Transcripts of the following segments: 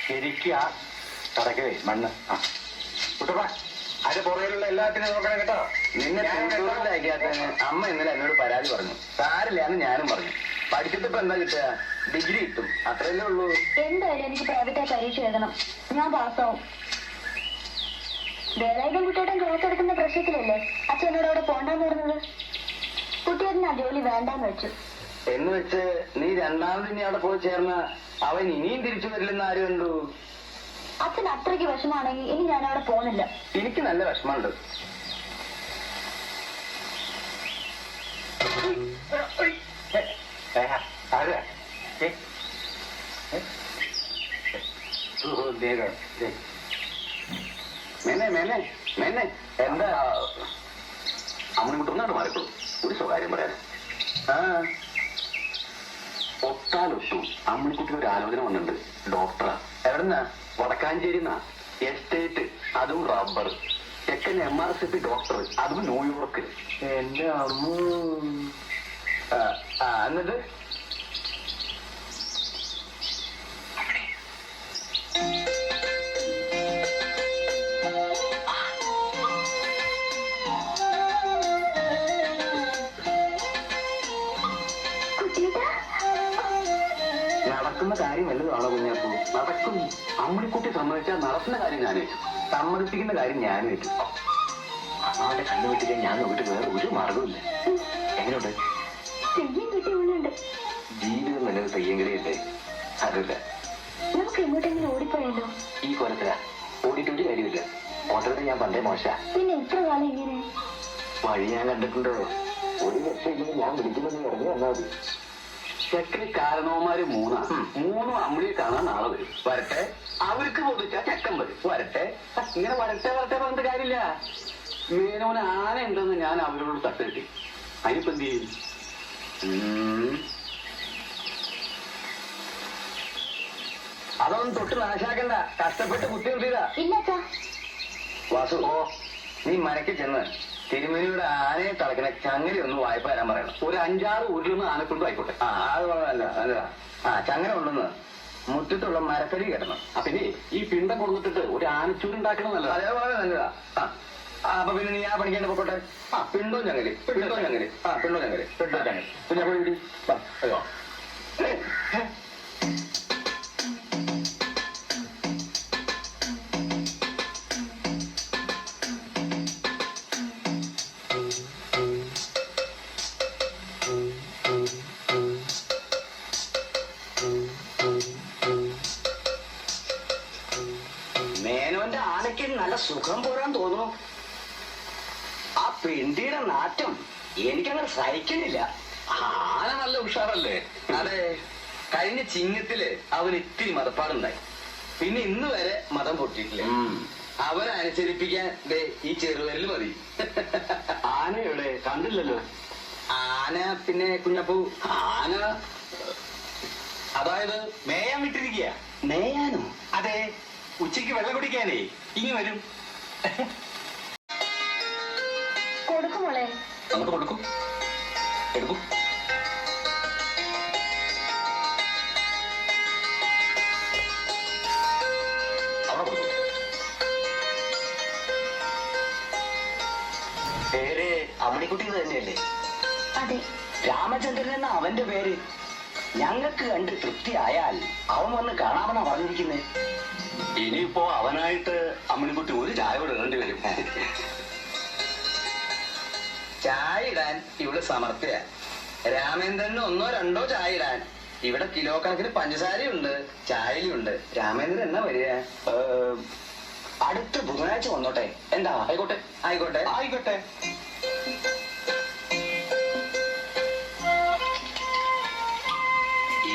ശരിക്കും ആ കടക്കേ മണ്ണ് ആ കുട്ടപ്പ അതിന്റെ പുറകിലുള്ള എല്ലാത്തിനും നോക്കണം കേട്ടോ. നിന്നെ അയക്കാത്തതിന് അമ്മ ഇന്നലെ എന്നോട് പരാതി പറഞ്ഞു. സാരില്ലാന്ന് ഞാനും പറഞ്ഞു. പഠിച്ചിട്ട് ഇപ്പൊ എന്താ കിട്ടുക? ഡിഗ്രി കിട്ടും, അത്രയല്ലേ ഉള്ളൂ. എന്തായാലും എനിക്ക് പ്രൈവറ്റായി പരീക്ഷ എഴുതണം. ഞാൻ പാസ്സാവും. വേലായുധം കുട്ടിയേട്ടൻ ക്ലാസ് എടുക്കുന്ന പ്രശ്നത്തിലല്ലേ അച്ഛനോട് അവിടെ പോണ്ടെന്ന് പറഞ്ഞത്. കുട്ടിയേട്ടൻ ആ ജോലി വേണ്ടാന്ന് വെച്ചു. എന്ന് വെച്ച് നീ രണ്ടാമത് ഇനി അവിടെ പോയി ചേർന്ന അവൻ ഇനിയും തിരിച്ചു വരില്ലെന്ന് ആര് കണ്ടു? അച്ഛൻ അത്രയ്ക്ക് വിഷമാണെങ്കിൽ ഇനി ഞാൻ അവിടെ പോകുന്നില്ല. എനിക്ക് നല്ല വിഷമമുണ്ട്. എന്താ അമ്മണിക്കുട്ടൊന്നാണ് മാറിക്കോളൂ. ഒരു സ്വകാര്യം പറയാൻ ഒട്ടാലൊട്ടും അമ്മണിക്കുട്ടിന് ഒരു ആലോചന വന്നിട്ടുണ്ട്. ഡോക്ടറാ. എവിടെന്നാ? വടക്കാഞ്ചേരിന്നാ. എസ്റ്റേറ്റ്, അതും റബ്ബർ. ചെക്കൻ MRCP ഡോക്ടർ, അതും ന്യൂയോർക്ക്. എന്റെ അമ്മ. എന്നിട്ട് നടക്കുന്ന കാര്യം വല്ലതാണോ കുഞ്ഞാപ്പൂ? നടക്കും. അമ്മണിക്കുട്ടി സമ്മതിച്ചാൽ നടത്തുന്ന കാര്യം ഞാനേ. സമ്മതിപ്പിക്കുന്ന കാര്യം ഞാനും ഏറ്റു. അവന്റെ കണ്ണു വെട്ടിക്കാൻ ഞാൻ നോക്കിട്ട് വേറെ ഒരു മാർഗമില്ല. എങ്ങനെയുണ്ട്? തെയ്യം കിട്ടിയുണ്ട്. ജീവിതം നല്ലത് തെയ്യെങ്കിലേ അതില്ല. നമുക്ക് എങ്ങോട്ടെങ്കിലും ഓടിപ്പോയല്ലോ. ഈ കൊലത്തില ഓടിയിട്ട് ഒരു കാര്യമില്ല. ഓട്ടത്തിൽ ഞാൻ പണ്ടേ മോശ. പിന്നെ ഇത്ര കാലം ഇങ്ങനെ വഴി ഞാൻ കണ്ടിട്ടുണ്ടോ? ഒരു രക്ഷയില്ലെങ്കിൽ ഞാൻ വിളിക്കുമെന്ന് ഇറങ്ങി വന്നാൽ മതി. ചെക്കന് കാരണവന്മാര് മൂന്നും അമ്മിയെ കാണാൻ നാളെ വരും. വരട്ടെ. അവർക്ക് പൊതിച്ചാ ചെക്കൻ വരും. വരട്ടെ. ഇങ്ങനെ വരട്ടെ പറഞ്ഞിട്ട് കാര്യമില്ല. മേനോന് ആന ഉണ്ടെന്ന് ഞാൻ അവരോട് തട്ടിട്ടി. അതിനിപ്പോ എന്ത് ചെയ്യും? അതൊന്നും തൊട്ട് നാശാക്കണ്ട. കഷ്ടപ്പെട്ട് കുത്തി നിർത്തിയതാ. ഇല്ല അച്ഛാ. വാസു, നീ മനക്ക് ചെന്ന് തിരുമേനിയുടെ ആനയെ തളക്കുന്ന ചങ്ങല ഒന്ന് വായ്പ തരാൻ പറയണം. ഒരു 5-6 ഊരിലൊന്ന് ആനക്കൊണ്ടും ആയിക്കോട്ടെ. അത് കൊള്ളാമല്ല. നല്ലതാ. ചങ്ങല കൊണ്ടുവന്ന് മുറ്റത്തുള്ള മരത്തടി കെട്ടണം. പിന്നെ ഈ പിണ്ടം കൊടുത്തിട്ട് ഒരു ആനച്ചൂരുണ്ടാക്കണം നല്ലതാ. അതേപോലെ നല്ലതാ. അപ്പൊ പിന്നെ നീ ആ പണിക്കേണ്ട പൊക്കോട്ടെ. പിണ്ടോ ചങ്ങല്, പിണ്ടോ ചങ്ങല്, പിണ്ടോ ചങ്ങല്, പിണ്ടോ ചങ്ങല്. പിന്നെ അപ്പൊ ഇവിടെ അയ്യോ. മേനോന്റെ ആനയ്ക്ക് നല്ല സുഖം പോരാൻ തോന്നുന്നു. ആ പെണ്ടിയുടെ നാറ്റം എനിക്കങ്ങനെ സഹിക്കുന്നില്ല. ആന നല്ല ഉഷാറല്ലേ? അതെ, കഴിഞ്ഞ ചിങ്ങത്തില് അവന് ഇത്തിരി മതപ്പാടുണ്ടായി. പിന്നെ ഇന്ന് വരെ മതം പൊട്ടിയിട്ടില്ല. അവനെ അനുസരിപ്പിക്കാൻ ഈ ചെറുവരല് മതി. ആനയുടെ കണ്ടില്ലല്ലോ. ആന പിന്നെ കുഞ്ഞപ്പൂ, ആന അതായത് മേയാൻ വിട്ടിരിക്കുക. മേയാനോ? അതെ, ഉച്ചയ്ക്ക് വെള്ളം കുടിക്കാനേ ഇനി വരും. കൊടുക്കുമോളെ. നമുക്ക് കൊടുക്കും. എടുക്കും. അവിടെ കൊടുക്കും. പേര് അമ്മണിക്കുട്ടി തന്നെയല്ലേ? അതെ. രാമചന്ദ്രൻ എന്ന അവന്റെ പേര്. ഞങ്ങൾക്ക് കണ്ട് തൃപ്തിയായാൽ അവൻ വന്ന് കാണാമെന്നാ പറഞ്ഞിരിക്കുന്നേ. ഇനിയിപ്പോ അവനായിട്ട് അമ്മണിക്കുട്ടി ഒരു ചായ കൂടെ ഇടേണ്ടി വരും. ചായ ഇടാൻ ഇവിടെ സമർത്ഥ്യ. രാമേന്ദ്രന് 1-2 ചായ ഇടാൻ. ഇവിടെ കിലോ കണക്കിന് പഞ്ചസാരയുണ്ട്, ചായയിലുണ്ട്. രാമേന്ദ്രൻ എന്നാ വരിക? അടുത്ത ബുധനാഴ്ച വന്നോട്ടെ. എന്താ? ആയിക്കോട്ടെ ആയിക്കോട്ടെ ആയിക്കോട്ടെ.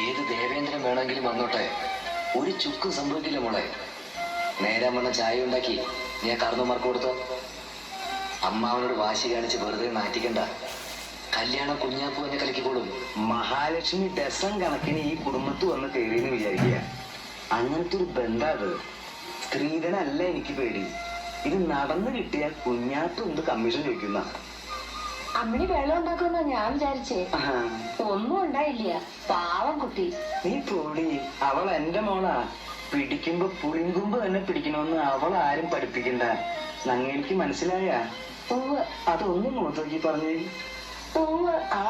ഏത് ദേവേന്ദ്രൻ വേണമെങ്കിലും വന്നോട്ടെ. ഒരു ചുക്കും സംഭവിക്കില്ല മോളെ. നേരം വന്ന ചായ ഉണ്ടാക്കി ഞാൻ കാർന്നോമാർക്ക് കൊടുത്തോ. അമ്മാവനോട് വാശി കാണിച്ച് വെറുതെ നാറ്റിക്കണ്ട. കല്യാണം കുഞ്ഞാപ്പൂ എന്നെ കലക്കിക്കോളും. മഹാലക്ഷ്മി ഡസൻ കണക്കിന് ഈ കുടുംബത്ത് വന്ന് കയറിയെന്ന് വിചാരിക്കുക. അങ്ങനത്തെ ഒരു ബന്ധാത്. സ്ത്രീധനല്ല എനിക്ക് പേടി. ഇത് നടന്നു കിട്ടിയാൽ കുഞ്ഞാത്ത് എന്ത് കമ്മീഷൻ ചോദിക്കുന്ന. അമ്മണി വെള്ളം ഉണ്ടാക്കുമെന്നാ ഞാൻ വിചാരിച്ചേ. ഒന്നും ഉണ്ടായില്ല. പാവം കുട്ടി. നീ പൊടി. അവൾ എന്റെ മോളാ. പിടിക്കുമ്പോ പുളിങ്കുമ്പ് തന്നെ പിടിക്കണമെന്ന് അവൾ ആരും പഠിപ്പിക്കണ്ട. നങ്ങേലിക്ക് മനസ്സിലായ ഉവ്വ് അതൊന്നും നോക്കി പറഞ്ഞേ. ഉവ്വ് ആ